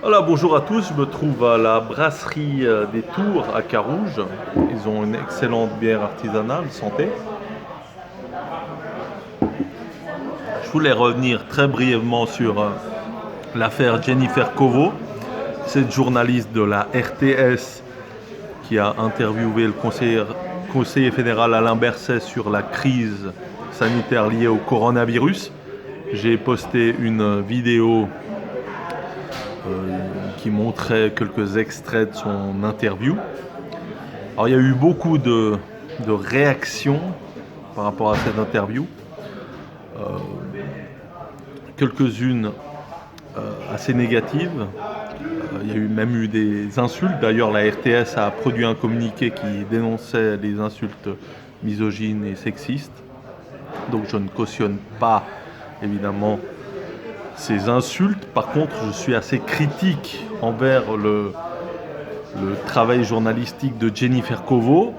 Voilà, bonjour à tous, je me trouve à la brasserie des Tours à Carouge. Ils ont une excellente bière artisanale, santé. Je voulais revenir très brièvement sur l'affaire Jennifer Covo, cette journaliste de la RTS qui a interviewé le conseiller fédéral Alain Berset sur la crise sanitaire liée au coronavirus. J'ai posté une vidéo qui montrait quelques extraits de son interview. Alors il y a eu beaucoup de réactions par rapport à cette interview, quelques-unes assez négatives. Il y a même eu des insultes. D'ailleurs, la RTS a produit un communiqué qui dénonçait les insultes misogynes et sexistes. Donc je ne cautionne pas, évidemment, ces insultes. Par contre, je suis assez critique envers le travail journalistique de Jennifer Covo.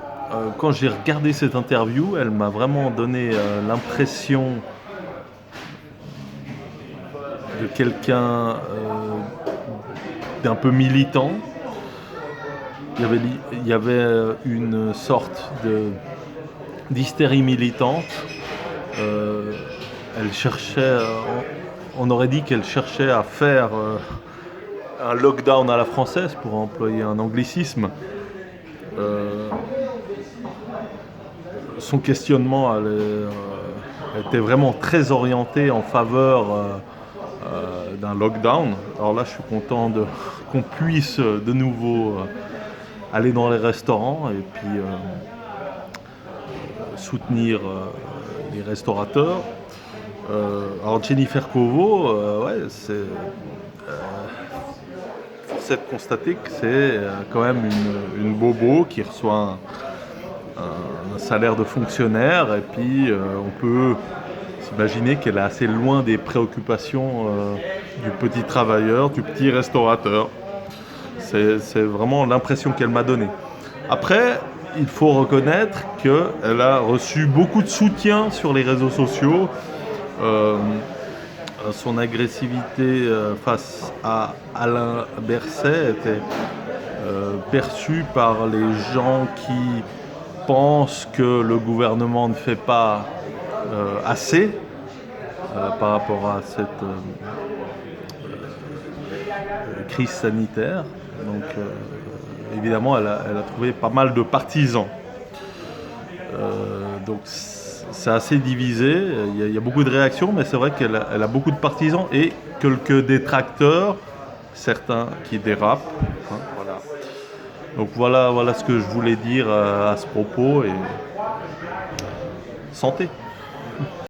Quand j'ai regardé cette interview, elle m'a vraiment donné l'impression de quelqu'un d'un peu militant. Il y avait une sorte d'hystérie militante. Elle cherchait, on aurait dit qu'elle cherchait à faire un lockdown à la française, pour employer un anglicisme. Son questionnement était vraiment très orienté en faveur d'un lockdown. Alors là, je suis content qu'on puisse de nouveau aller dans les restaurants et puis soutenir les restaurateurs. Alors Jennifer Covo, ouais, force est de constater que c'est quand même une bobo qui reçoit un salaire de fonctionnaire, et puis on peut s'imaginer qu'elle est assez loin des préoccupations du petit travailleur, du petit restaurateur. C'est vraiment l'impression qu'elle m'a donnée. Après, il faut reconnaître qu'elle a reçu beaucoup de soutien sur les réseaux sociaux. Son agressivité face à Alain Berset était perçue par les gens qui pensent que le gouvernement ne fait pas assez par rapport à cette crise sanitaire. Donc évidemment, elle a trouvé pas mal de partisans. Donc c'est assez divisé, il y a beaucoup de réactions, mais c'est vrai qu'elle a beaucoup de partisans et quelques détracteurs, certains qui dérapent. Hein, voilà. Donc voilà ce que je voulais dire à ce propos, et santé.